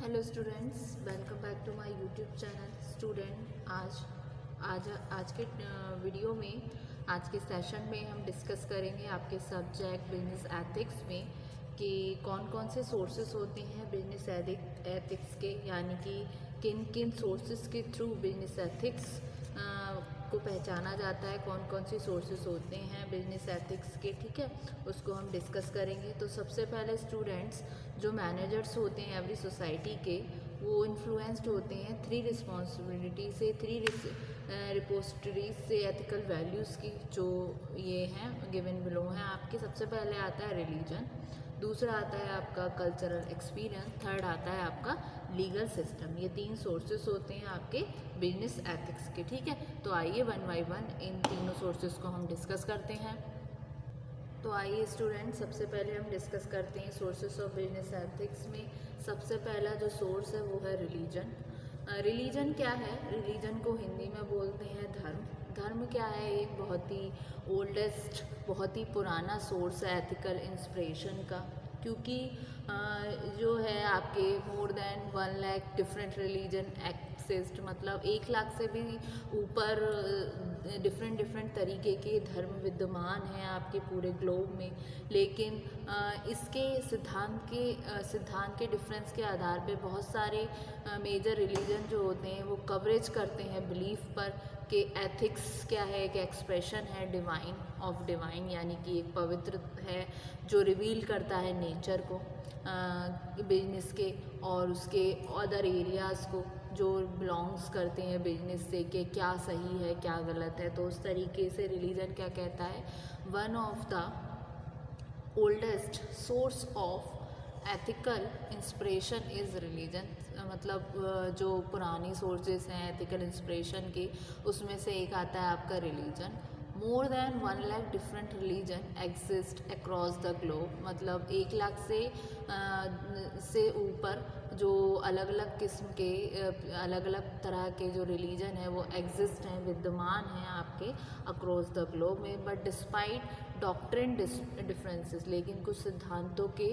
Hello students, welcome back to my YouTube channel. Student आज आज आज के वीडियो में, आज के सेशन में हम डिस्कस करेंगे आपके सब्जेक्ट बिजनेस एथिक्स में कि कौन कौन से सोर्सेस होते हैं बिजनेस एथिक्स के, यानी कि किन किन सोर्सेस के थ्रू बिजनेस एथिक्स को पहचाना जाता है, कौन कौन सी सोर्सेस होते हैं बिजनेस एथिक्स के। ठीक है, उसको हम डिस्कस करेंगे। तो सबसे पहले स्टूडेंट्स, जो मैनेजर्स होते हैं एवरी सोसाइटी के, वो इन्फ्लुएंस्ड होते हैं थ्री रिस्पॉन्सिबिलिटी से, थ्री रिपोजिटरीज से एथिकल वैल्यूज़ की, जो ये हैं गिवन बिलो हैं आपके। सबसे पहले आता है रिलीजन, दूसरा आता है आपका कल्चरल एक्सपीरियंस, थर्ड आता है आपका लीगल सिस्टम। ये तीन सोर्सेस होते हैं आपके बिजनेस एथिक्स के। ठीक है, तो आइए वन बाय वन इन तीनों सोर्सेस को हम डिस्कस करते हैं। तो आइए स्टूडेंट, सबसे पहले हम डिस्कस करते हैं सोर्सेस ऑफ बिजनेस एथिक्स में। सबसे पहला जो सोर्स है वो है रिलीजन। रिलीजन क्या है? रिलीजन को हिंदी में बोलते हैं धर्म। धर्म क्या है? एक बहुत ही ओल्डेस्ट, बहुत ही पुराना सोर्स है एथिकल इंस्पिरेशन का, क्योंकि जो है आपके more than 1 lakh different religion exist, मतलब 1 लाख से भी ऊपर डिफरेंट डिफरेंट तरीके के धर्म विद्यमान हैं आपके पूरे ग्लोब में। लेकिन इसके सिद्धांत के डिफरेंस के आधार पे बहुत सारे मेजर रिलीजन जो होते हैं वो कवरेज करते हैं बिलीफ पर कि एथिक्स क्या है, एक एक्सप्रेशन है डिवाइन ऑफ डिवाइन, यानी कि एक पवित्र है जो रिवील करता है नेचर को, बिजनेस के और उसके अदर एरियाज़ को जो बिलोंग्स करते हैं बिजनेस से, कि क्या सही है क्या गलत है। तो उस तरीके से रिलीजन क्या कहता है, one of the oldest source of ethical inspiration is religion. मतलब जो पुरानी सोर्सेस हैं एथिकल इंस्पिरेशन की, उसमें से एक आता है आपका religion. More than 1 lakh different religion exist across the globe, मतलब 1 लाख से ऊपर जो अलग अलग किस्म के अलग अलग तरह के जो रिलीजन है वो एग्जिस्ट हैं, विद्यमान हैं आपके अक्रॉस द ग्लोब में। बट डिस्पाइट डॉक्ट्रिन डिफरेंसेस, लेकिन कुछ सिद्धांतों के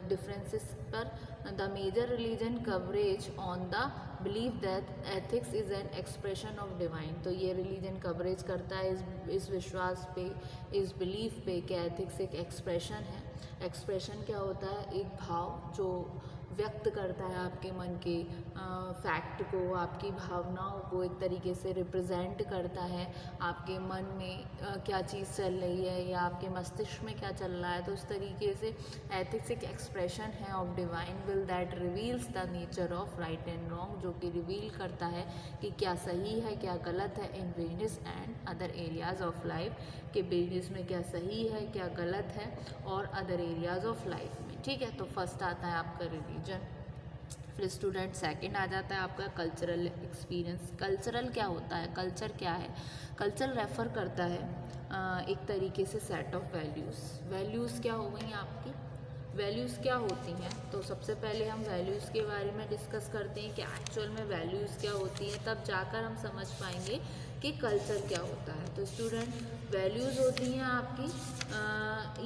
डिफरेंसेस पर the major religion coverage on the believe that ethics is an expression of divine. तो ये रिलीजन कवरेज करता है इस विश्वास पे, इस बिलीफ पे कि एथिक्स एक एक्सप्रेशन है। एक्सप्रेशन क्या होता है? एक भाव जो व्यक्त करता है आपके मन के फैक्ट को, आपकी भावनाओं को एक तरीके से रिप्रेजेंट करता है, आपके मन में क्या चीज़ चल रही है या आपके मस्तिष्क में क्या चल रहा है। तो उस तरीके से एथिक्स एक एक्सप्रेशन है of divine will that reveals the nature of right and wrong, जो कि रिवील करता है कि क्या सही है क्या गलत है in business and other areas of life, कि बिजनेस में क्या सही है क्या गलत है और अदर एरियाज़ ऑफ लाइफ में। ठीक है, तो फर्स्ट आता है आपका रिलीजन। फिर स्टूडेंट सेकंड आ जाता है आपका कल्चरल एक्सपीरियंस। कल्चरल क्या होता है? कल्चर क्या है? कल्चर रेफ़र करता है एक तरीके से सेट ऑफ वैल्यूज़। वैल्यूज़ क्या हो गई आपकी? वैल्यूज़ क्या होती हैं? तो सबसे पहले हम वैल्यूज़ के बारे में डिस्कस करते हैं कि एक्चुअल में वैल्यूज़ क्या होती हैं, तब जाकर हम समझ पाएंगे कि कल्चर क्या होता है। तो स्टूडेंट, वैल्यूज़ होती हैं आपकी,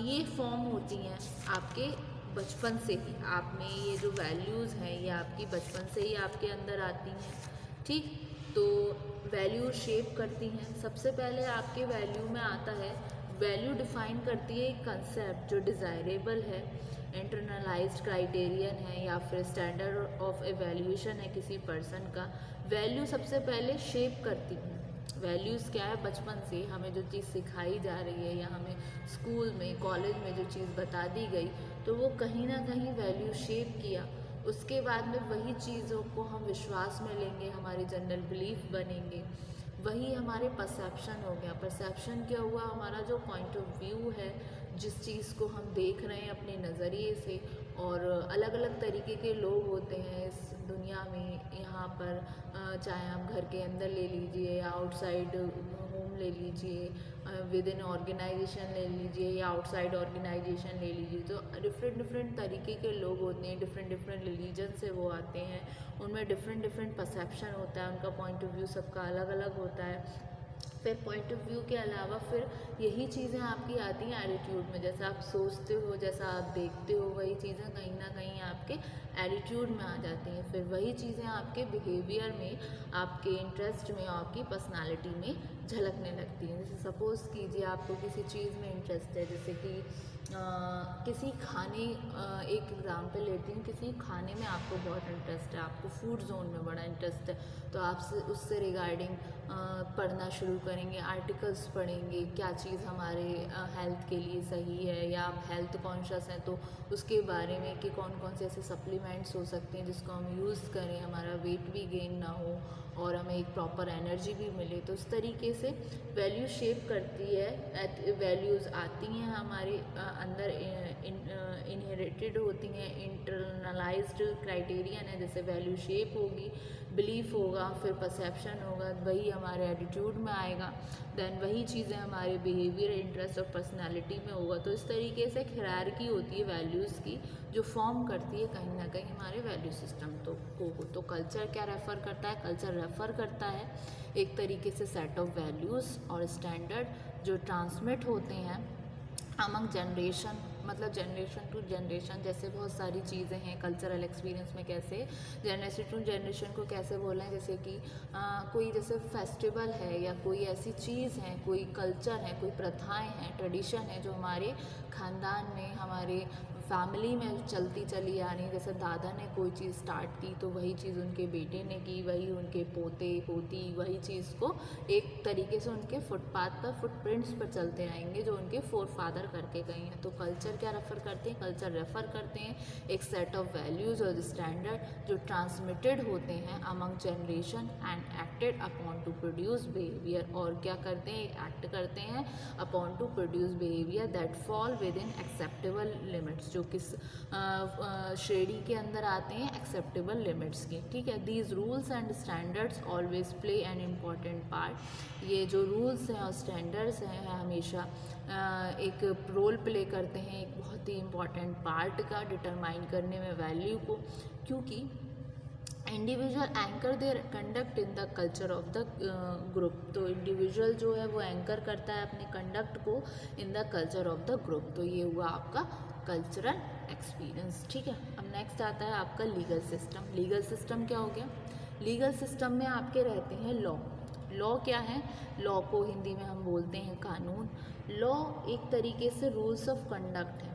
ये फॉर्म होती हैं आपके बचपन से ही। आप में ये जो वैल्यूज़ हैं ये आपकी बचपन से ही आपके अंदर आती हैं। ठीक, तो वैल्यू शेप करती हैं। सबसे पहले आपके वैल्यू में आता है, वैल्यू डिफाइन करती है एक कंसेप्ट जो डिज़ायरेबल है, इंटरनलाइज्ड क्राइटेरियन है या फिर स्टैंडर्ड ऑफ एवेल्यूएशन है किसी पर्सन का। वैल्यू सबसे पहले शेप करती है। वैल्यूज़ क्या है? बचपन से हमें जो चीज़ सिखाई जा रही है या हमें स्कूल में कॉलेज में जो चीज़ बता दी गई, तो वो कहीं ना कहीं वैल्यू शेप किया। उसके बाद में वही चीज़ों को हम विश्वास में लेंगे, हमारे जनरल बिलीफ बनेंगे, वही हमारे परसेप्शन हो गया। परसेप्शन क्या हुआ? हमारा जो पॉइंट ऑफ व्यू है, जिस चीज़ को हम देख रहे हैं अपने नज़रिए से। और अलग अलग तरीके के लोग होते हैं इस दुनिया में, यहाँ पर चाहे आप घर के अंदर ले लीजिए या आउटसाइड होम ले लीजिए, विद इन ऑर्गेनाइजेशन ले लीजिए या आउटसाइड ऑर्गेनाइजेशन ले लीजिए। तो डिफरेंट डिफरेंट तरीके के लोग होते हैं, डिफरेंट डिफरेंट रिलीजन से वो आते हैं, उनमें डिफरेंट डिफरेंट परसेप्शन होता है, उनका पॉइंट ऑफ व्यू सबका अलग अलग होता है। फिर पॉइंट ऑफ व्यू के अलावा फिर यही चीज़ें आपकी आती हैं एटीट्यूड में, जैसा आप सोचते हो, जैसा आप देखते हो, वही चीज़ें कहीं ना कहीं आपके एटीट्यूड में आ जाती हैं, फिर वही चीज़ें आपके बिहेवियर में, आपके इंटरेस्ट में, आपकी पर्सनालिटी में झलकने लगती हैं। जैसे सपोज़ कीजिए आपको किसी चीज़ में इंटरेस्ट है, जैसे कि किसी खाने, एक एग्ज़ाम्पल लेती हूँ, किसी खाने में आपको बहुत इंटरेस्ट है, आपको फूड जोन में बड़ा इंटरेस्ट है, तो आप उससे रिगार्डिंग पढ़ना शुरू करेंगे, आर्टिकल्स पढ़ेंगे, क्या चीज़ हमारे हेल्थ के लिए सही है, या आप हेल्थ कॉन्शियस हैं तो उसके बारे में कि कौन कौन से ऐसे सप्लीमेंट्स हो सकते हैं जिसको हम यूज़ करें, हमारा वेट भी गेन ना हो और हमें एक प्रॉपर एनर्जी भी मिले। तो इस तरीके से वैल्यू शेप करती है, वैल्यूज़ आती हैं हमारे अंदर, इनहेरिटेड होती हैं, इंटरनलाइज्ड क्राइटेरियन है, जैसे वैल्यू शेप होगी, बिलीफ होगा, फिर परसेप्शन होगा, वही हमारे एटीट्यूड में आएगा, देन वही चीज़ें हमारे बिहेवियर, इंटरेस्ट और पर्सनालिटी में होगा। तो इस तरीके से एक हायरार्की होती है वैल्यूज़ की, जो फॉर्म करती है कहीं ना कहीं हमारे वैल्यू सिस्टम तो कल्चर क्या रेफ़र करता है? कल्चर रेफ़र करता है एक तरीके से सेट ऑफ वैल्यूज़ और स्टैंडर्ड जो ट्रांसमिट होते हैं अमंग जनरेशन, मतलब जनरेशन टू जनरेशन। जैसे बहुत सारी चीज़ें हैं कल्चरल एक्सपीरियंस में, कैसे जनरेशन टू जनरेशन को कैसे बोलें, जैसे कि कोई जैसे फेस्टिवल है या कोई ऐसी चीज़ है, कोई कल्चर है, कोई प्रथाएं हैं, ट्रेडिशन है जो हमारे ख़ानदान में, हमारे फैमिली में चलती चली आ रही है। जैसे दादा ने कोई चीज़ स्टार्ट की तो वही चीज़ उनके बेटे ने की, वही उनके पोते पोती वही चीज़ को एक तरीके से उनके फुटपाथ पर, फुटप्रिंट्स पर चलते आएंगे जो उनके फोर फादर करके गए हैं। तो कल्चर क्या रेफ़र करते हैं? कल्चर रेफ़र करते हैं एक सेट ऑफ वैल्यूज़ और स्टैंडर्ड जो ट्रांसमिटेड होते हैं among generation and acted upon two produce behaviour, और क्या करते हैं? एक्ट करते हैं upon two produce behaviour that fall within acceptable limits, जो किस श्रेणी के अंदर आते हैं? एक्सेप्टेबल लिमिट्स के। ठीक है, these rules and standards always play an important part. ये जो रूल्स हैं और स्टैंडर्ड्स हैं हमेशा एक रोल प्ले करते हैं, एक बहुत ही इम्पॉर्टेंट पार्ट का डिटरमाइन करने में वैल्यू को, क्योंकि individual anchor there conduct in the culture of the group. तो इंडिविजुअल जो है वो एंकर करता है अपने कंडक्ट को in the culture of the group. तो ये हुआ आपका कल्चरल एक्सपीरियंस। ठीक है, अब नेक्स्ट आता है आपका लीगल सिस्टम। लीगल सिस्टम क्या हो गया? लीगल सिस्टम में आपके रहते हैं लॉ। लॉ क्या है? लॉ को हिंदी में हम बोलते हैं कानून। लॉ एक तरीके से रूल्स ऑफ कंडक्ट है,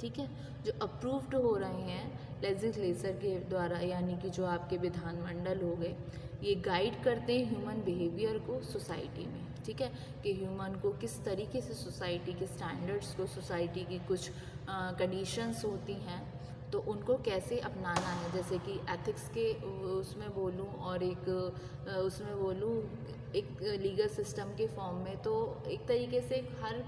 ठीक है, जो अप्रूव्ड हो रहे हैं लेजिस्लेचर के द्वारा, यानी कि जो आपके विधानमंडल हो गए, ये गाइड करते हैं ह्यूमन बिहेवियर को सोसाइटी में। ठीक है, कि ह्यूमन को किस तरीके से सोसाइटी के स्टैंडर्ड्स को, सोसाइटी की कुछ कंडीशंस होती हैं तो उनको कैसे अपनाना है। जैसे कि एथिक्स के उसमें बोलूँ और एक उसमें बोलूँ एक लीगल सिस्टम के फॉर्म में, तो एक तरीके से हर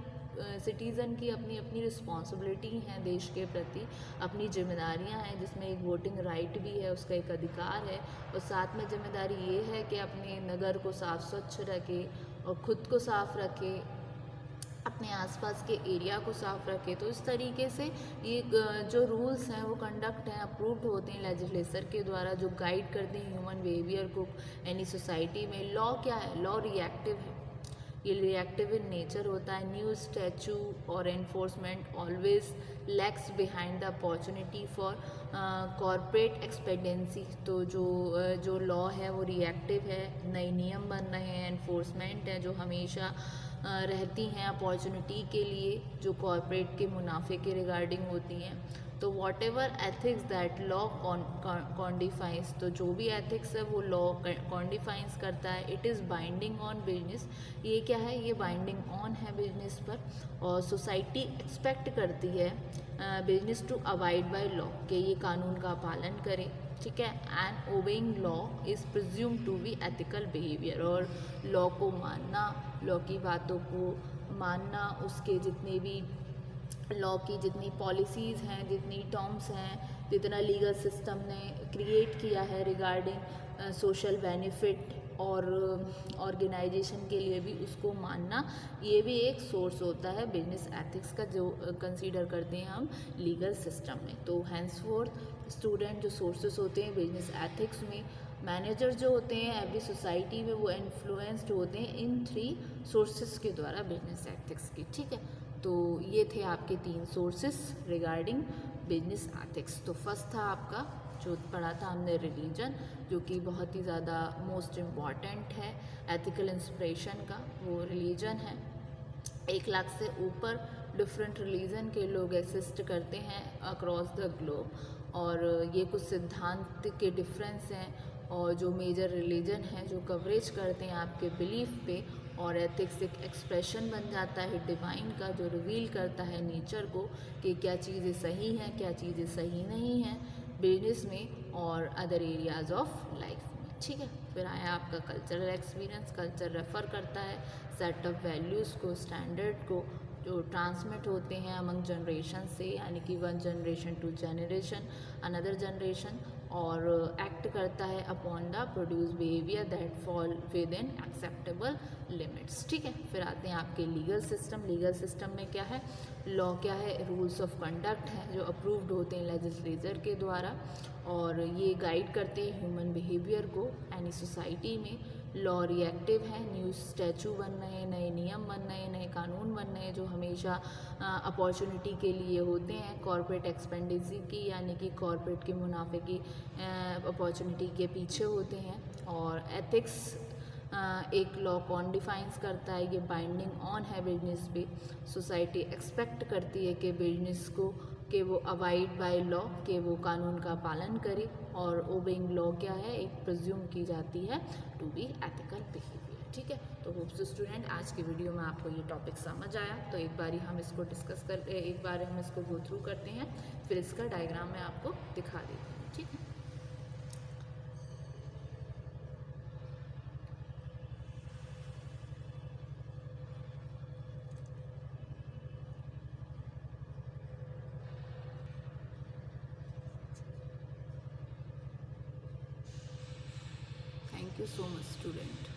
सिटीज़न की अपनी अपनी रिस्पॉन्सिबिलिटी हैं देश के प्रति, अपनी जिम्मेदारियां हैं, जिसमें एक वोटिंग राइट भी है, उसका एक अधिकार है, और साथ में जिम्मेदारी ये है कि अपने नगर को साफ स्वच्छ रखे और ख़ुद को साफ रखे, अपने आसपास के एरिया को साफ रखे। तो इस तरीके से ये जो रूल्स हैं वो कंडक्ट हैं, अप्रूव्ड होते हैं लेजिस्लेचर के द्वारा, जो गाइड करते हैं ह्यूमन बिहेवियर को एनी सोसाइटी में। लॉ क्या है? लॉ रिएक्टिव है, ये रिएक्टिव इन नेचर होता है। न्यू स्टैचू और enforcement always lacks behind the opportunity for corporate expediency. तो जो लॉ है वो रिएक्टिव है, नए नियम बन रहे हैं, एनफोर्समेंट है जो हमेशा रहती हैं अपॉर्चुनिटी के लिए, जो कॉरपोरेट के मुनाफे के रिगार्डिंग होती हैं। तो whatever ethics that law codifies, तो जो भी एथिक्स है वो लॉ कॉन्डिफाइंस करता है। It is binding on business, ये क्या है? ये बाइंडिंग ऑन है बिजनेस पर, और सोसाइटी एक्सपेक्ट करती है business to avoid by law, कि ये कानून का पालन करे। ठीक है, and obeying law is presume to be ethical behaviour, और लॉ को मानना, लॉ की बातों को मानना, उसके जितने भी लॉ की जितनी पॉलिसीज़ हैं, जितनी टर्म्स हैं, जितना लीगल सिस्टम ने क्रिएट किया है रिगार्डिंग सोशल बेनिफिट और ऑर्गेनाइजेशन के लिए भी, उसको मानना, ये भी एक सोर्स होता है बिजनेस एथिक्स का, जो कंसीडर करते हैं हम लीगल सिस्टम में। तो हैंसफोर्थ स्टूडेंट जो सोर्सेस होते हैं बिजनेस एथिक्स में, मैनेजर जो होते हैं एवरी सोसाइटी में, वो इन्फ्लुएंस्ड होते हैं इन 3 सोर्सेस के द्वारा बिजनेस एथिक्स की। ठीक है, तो ये थे आपके 3 सोर्सेस रिगार्डिंग बिजनेस एथिक्स। तो फर्स्ट था आपका जो पढ़ा था हमने रिलीजन, जो कि बहुत ही ज़्यादा मोस्ट इम्पॉर्टेंट है एथिकल इंस्पिरेशन का, वो रिलीजन है। 1 लाख से ऊपर डिफरेंट रिलीजन के लोग एग्जिस्ट करते हैं अक्रॉस द ग्लोब, और ये कुछ सिद्धांत के डिफरेंस हैं और जो मेजर रिलीजन है जो कवरेज करते हैं आपके बिलीफ पे। और एथिक्स एक एक्सप्रेशन बन जाता है डिवाइन का, जो रिवील करता है नेचर को कि क्या चीज़ें सही हैं, क्या चीज़ें सही नहीं हैं बिजनेस में और अदर एरियाज़ ऑफ लाइफ में। ठीक है, फिर आया आपका कल्चरल एक्सपीरियंस। कल्चर रेफ़र करता है सेट ऑफ वैल्यूज़ को, स्टैंडर्ड को, जो ट्रांसमिट होते हैं अमंग जनरेशन से, यानी कि one generation to generation another generation, और एक्ट करता है upon the produce behaviour that fall within acceptable limits. ठीक है, फिर आते हैं आपके लीगल सिस्टम। लीगल सिस्टम में क्या है, लॉ क्या है, रूल्स ऑफ कंडक्ट हैं जो अप्रूव्ड होते हैं लेजिस्लेचर के द्वारा, और ये गाइड करते हैं ह्यूमन बिहेवियर को एनी सोसाइटी में। लॉ रिएक्टिव है, न्यू स्टैचू बन रहे हैं, नए नियम बन रहे हैं, नए कानून बन रहे हैं जो हमेशा अपॉर्चुनिटी के लिए होते हैं, कॉर्पोरेट एक्सपेंडिचर की, यानी कि कॉर्पोरेट के मुनाफे की अपॉर्चुनिटी के पीछे होते हैं। और एथिक्स एक लॉ कौन डिफाइंस करता है, ये बाइंडिंग ऑन है बिजनेस पे। सोसाइटी एक्सपेक्ट करती है कि बिजनेस को कि वो अवाइड बाय लॉ, कि वो कानून का पालन करे, और ओबेइंग लॉ क्या है, एक प्रिज्यूम की जाती है टू बी एथिकल बिहेवियर। ठीक है, तो होप सो स्टूडेंट आज की वीडियो में आपको ये टॉपिक समझ आया। तो एक बार हम इसको डिस्कस कर एक बार हम इसको गो थ्रू करते हैं, फिर इसका डायग्राम मैं आपको दिखा देती हूँ। ठीक है, thank you so much student.